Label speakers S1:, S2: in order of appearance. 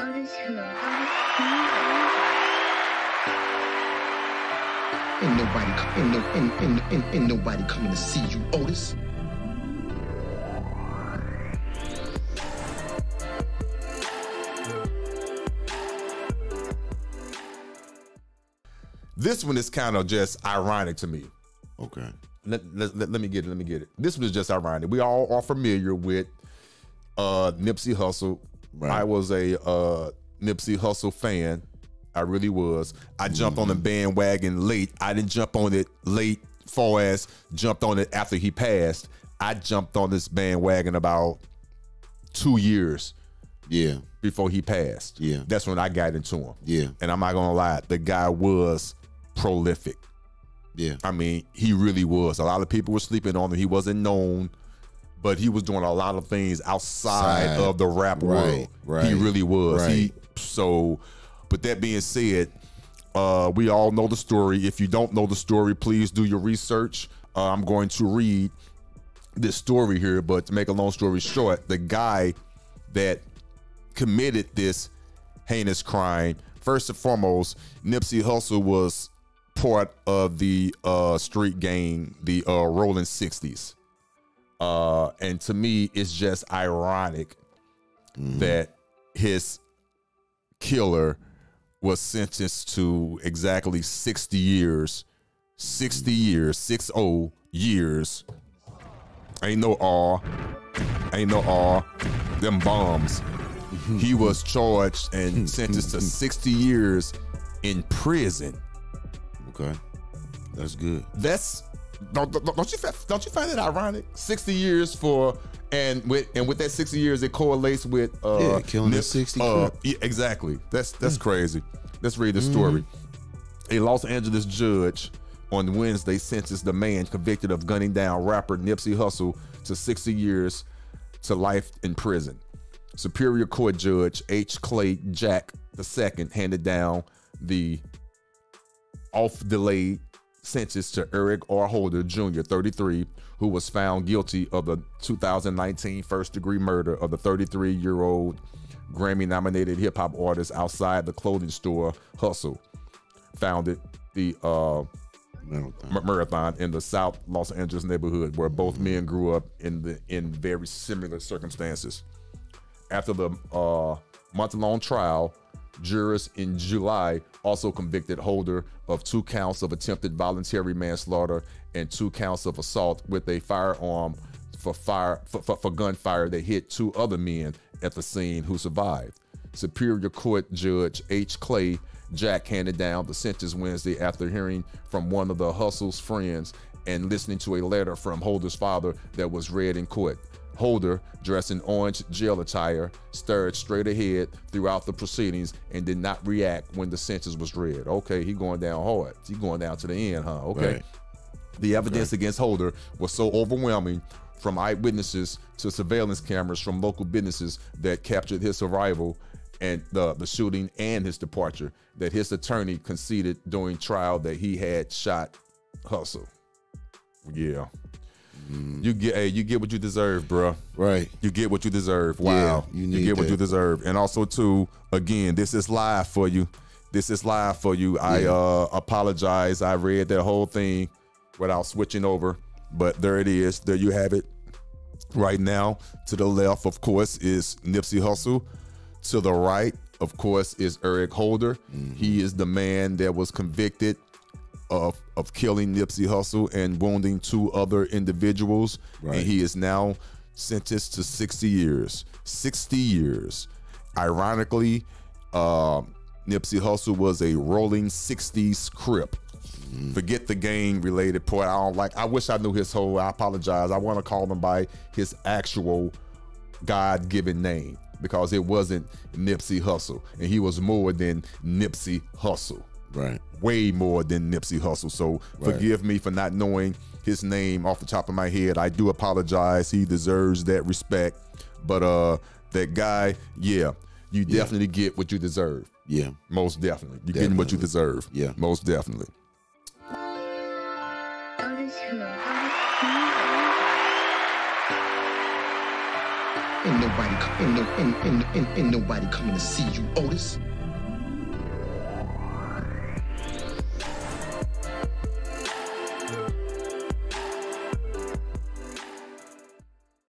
S1: OtisWho.
S2: Ain't nobody coming to see you, Otis.
S3: This one is kind of just ironic to me.
S4: Okay.
S3: Let me get it. This one is just ironic. We all are familiar with Nipsey Hussle. Right. I was a Nipsey Hussle fan. I really was. I jumped on the bandwagon late. I didn't jump on it late, far as jumped on it after he passed. I jumped on this bandwagon about 2 years.
S4: Yeah.
S3: Before he passed.
S4: Yeah.
S3: That's when I got into him.
S4: Yeah.
S3: And I'm not gonna lie, the guy was prolific.
S4: Yeah.
S3: I mean, he really was. A lot of people were sleeping on him. He wasn't known, but he was doing a lot of things outside of the rap world.
S4: Right.
S3: He really was.
S4: Right.
S3: But that being said, we all know the story. If you don't know the story, please do your research. I'm going to read this story here, but to make a long story short, the guy that committed this heinous crime, first and foremost, Nipsey Hussle was part of the street gang, the Rolling 60s. And to me, it's just ironic that his killer was sentenced to exactly 60 years. 60 years, 60 years. Ain't no R. Them bombs. He was charged and sentenced to 60 years in prison.
S4: Okay, that's good.
S3: Don't you find it ironic? 60 years and with that 60 years, it correlates with
S4: killing the 60.
S3: Yeah, exactly. That's crazy. Let's read the story. A Los Angeles judge on Wednesday sentenced the man convicted of gunning down rapper Nipsey Hussle to 60 years to life in prison. Superior Court Judge H. Clay Jack II handed down the off-delayed sentence to Eric R. Holder Jr., 33, who was found guilty of the 2019 first-degree murder of the 33-year-old Grammy-nominated hip-hop artist outside the clothing store Hustle, founded the Marathon in the South Los Angeles neighborhood, where both men grew up in very similar circumstances. After the month-long trial, jurors in July also convicted Holder of 2 counts of attempted voluntary manslaughter and 2 counts of assault with a firearm for gunfire that hit 2 other men at the scene who survived. Superior Court Judge H. Clay Jack handed down the sentence Wednesday after hearing from one of the Hustle's friends and listening to a letter from Holder's father that was read in court. Holder, dressed in orange jail attire, stared straight ahead throughout the proceedings and did not react when the sentence was read. Okay, he going down hard. He going down to the end, huh? Okay. Right. The evidence against Holder was so overwhelming, from eyewitnesses to surveillance cameras from local businesses that captured his arrival and the shooting and his departure, that his attorney conceded during trial that he had shot Hussle. Yeah. You get what you deserve, bro. Right. You get what you deserve. Wow. Yeah, you get what you deserve. And also too, again, this is live for you. This is live for you. Yeah. I apologize. I read that whole thing without switching over, but there it is. There you have it. Right now, to the left, of course, is Nipsey Hussle. To the right, of course, is Eric Holder. He is the man that was convicted of killing Nipsey Hussle and wounding 2 other individuals. Right. And he is now sentenced to 60 years. 60 years. Ironically, Nipsey Hussle was a rolling 60s Crip. Forget the gang related part. I wish I knew his whole, I apologize. I want to call him by his actual God-given name, because it wasn't Nipsey Hussle, and he was more than Nipsey Hussle. Right. Way more than Nipsey Hussle. So forgive me for not knowing his name off the top of my head. I do apologize. He deserves that respect. But that guy, yeah, you definitely get what you deserve. Yeah. Most definitely. You're getting what you deserve. Yeah. Most definitely.
S2: ain't nobody coming to see you, Otis.